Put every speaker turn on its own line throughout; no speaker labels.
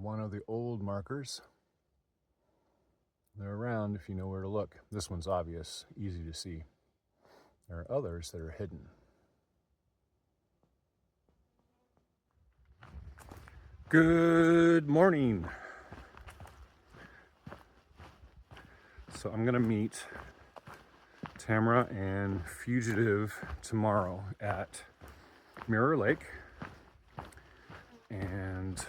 one of the old markers. They're around if you know where to look. This one's obvious, easy to see. There are others that are hidden. Good morning. So I'm gonna meet Tamara and Fugitive tomorrow at Mirror Lake, and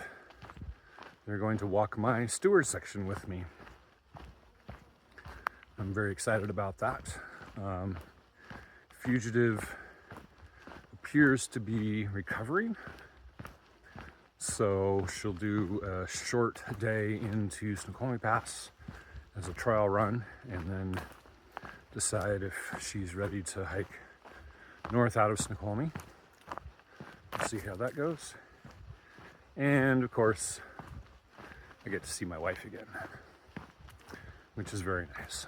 they're going to walk my steward section with me. I'm very excited about that. Fugitive appears to be recovering, so she'll do a short day into Snoqualmie Pass as a trial run, and then decide if she's ready to hike north out of Snoqualmie. We'll see how that goes. And of course, I get to see my wife again, which is very nice.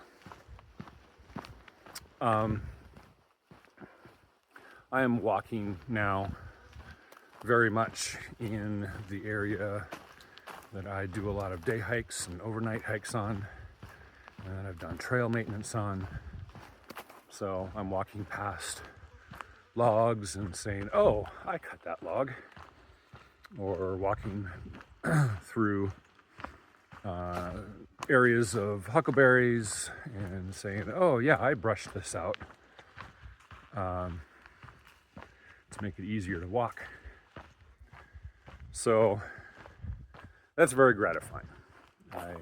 I am walking now very much in the area that I do a lot of day hikes and overnight hikes on, and I've done trail maintenance on. So I'm walking past logs and saying, oh, I cut that log. Or walking through areas of huckleberries and saying, oh yeah, I brushed this out to make it easier to walk. So that's very gratifying. I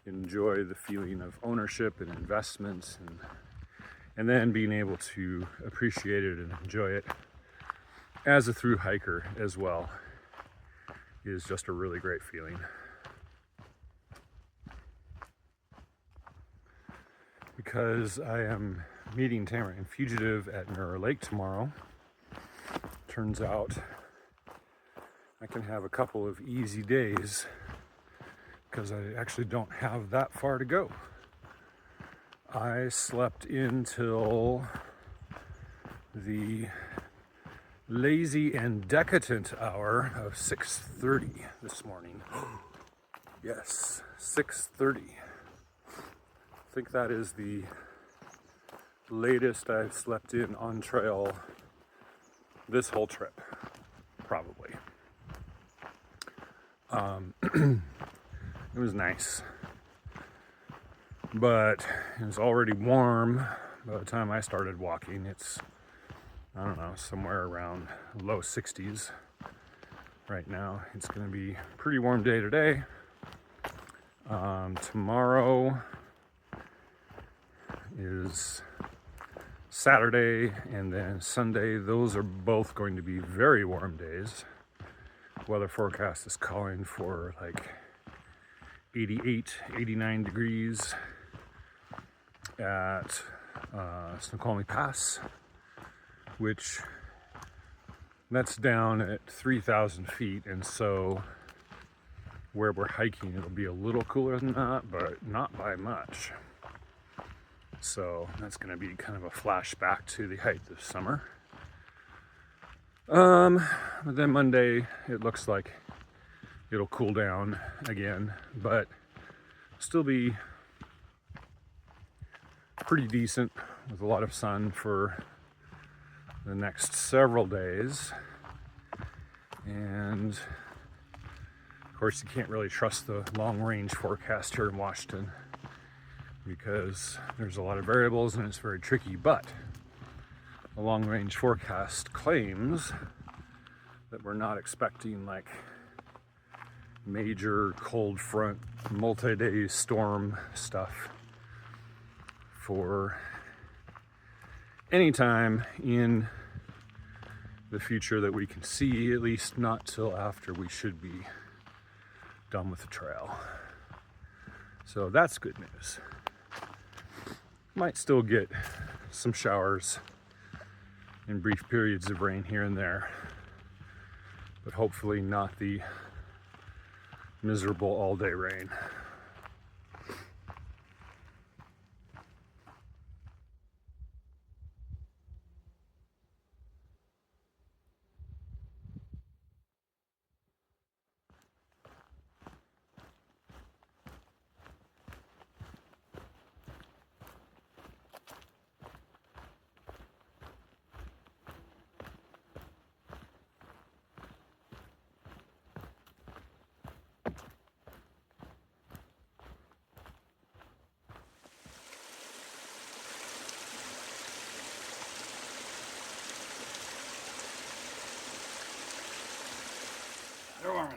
enjoy the feeling of ownership and investment, and then being able to appreciate it and enjoy it as a through hiker as well is just a really great feeling. Because I am meeting Tamara and Fugitive at Mirror Lake tomorrow, turns out I can have a couple of easy days because I actually don't have that far to go. I slept until the lazy and decadent hour of 6:30 this morning. Yes, 6:30. I think that is the latest I've slept in on trail this whole trip, probably. It was nice, but it was already warm by the time I started walking. It's, I don't know, somewhere around low 60s right now. It's going to be a pretty warm day today. Tomorrow is Saturday, and then Sunday. Those are both going to be very warm days. Weather forecast is calling for like 88, 89 degrees at Snoqualmie Pass, which that's down at 3,000 feet, and so where we're hiking it'll be a little cooler than that, but not by much. So that's going to be kind of a flashback to the height this summer. But then Monday it looks like it'll cool down again, but still be pretty decent with a lot of sun for the next several days. And of course, you can't really trust the long range forecast here in Washington because there's a lot of variables and it's very tricky, but the long range forecast claims that we're not expecting like major cold front multi-day storm stuff for any time in the future that we can see, at least not till after we should be done with the trail. So that's good news. Might still get some showers and brief periods of rain here and there, but hopefully not the miserable all-day rain.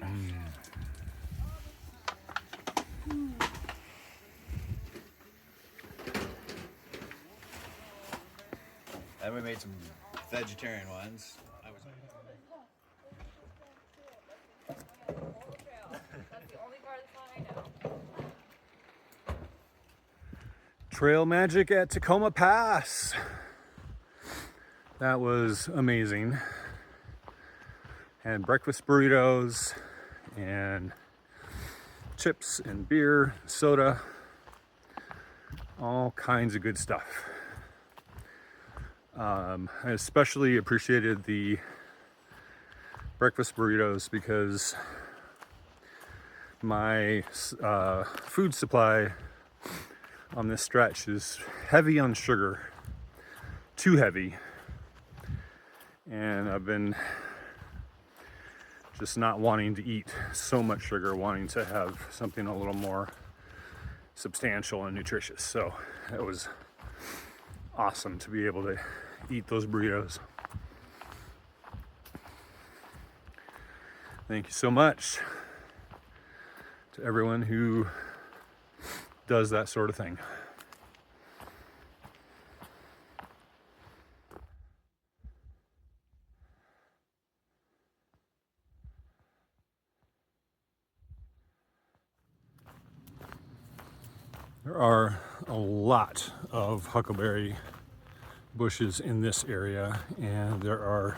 warm enough. Then we made some vegetarian ones.
Trail magic at Tacoma Pass. That was amazing. Had breakfast burritos and chips and beer, soda, all kinds of good stuff. I especially appreciated the breakfast burritos because my food supply on this stretch is heavy on sugar, too heavy, and I've been just not wanting to eat so much sugar, wanting to have something a little more substantial and nutritious. So it was awesome to be able to eat those burritos. Thank you so much to everyone who does that sort of thing. There are a lot of huckleberry bushes in this area, and there are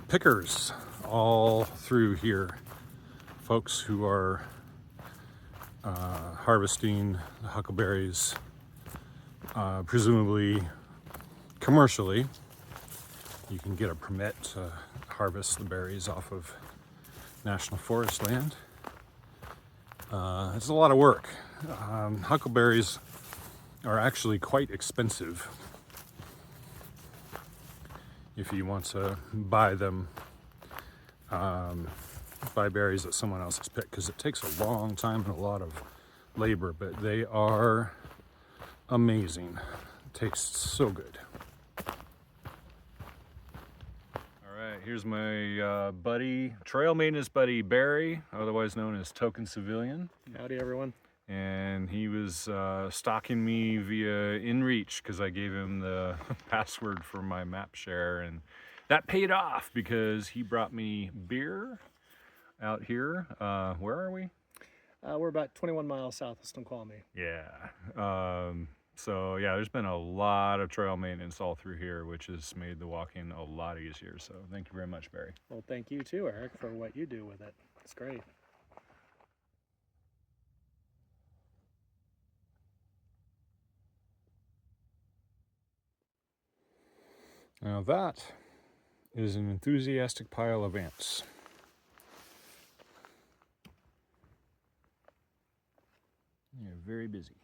pickers all through here. Folks who are harvesting the huckleberries, presumably commercially. You can get a permit to harvest the berries off of national forest land. It's a lot of work. Huckleberries are actually quite expensive if you want to buy them, buy berries that someone else has picked, because it takes a long time and a lot of labor, but they are amazing. Tastes so good. All right, here's my buddy, trail maintenance buddy, Barry, otherwise known as Token Civilian.
Howdy, everyone.
And he was stalking me via InReach because I gave him the password for my map share, and that paid off because he brought me beer out here. Where are we?
We're about 21 miles south of Snoqualmie.
Yeah. So yeah, there's been a lot of trail maintenance all through here, which has made the walking a lot easier. So thank you very much, Barry.
Well, thank you too, Eric, for what you do with it. It's great.
Now that is an enthusiastic pile of ants. They're very busy.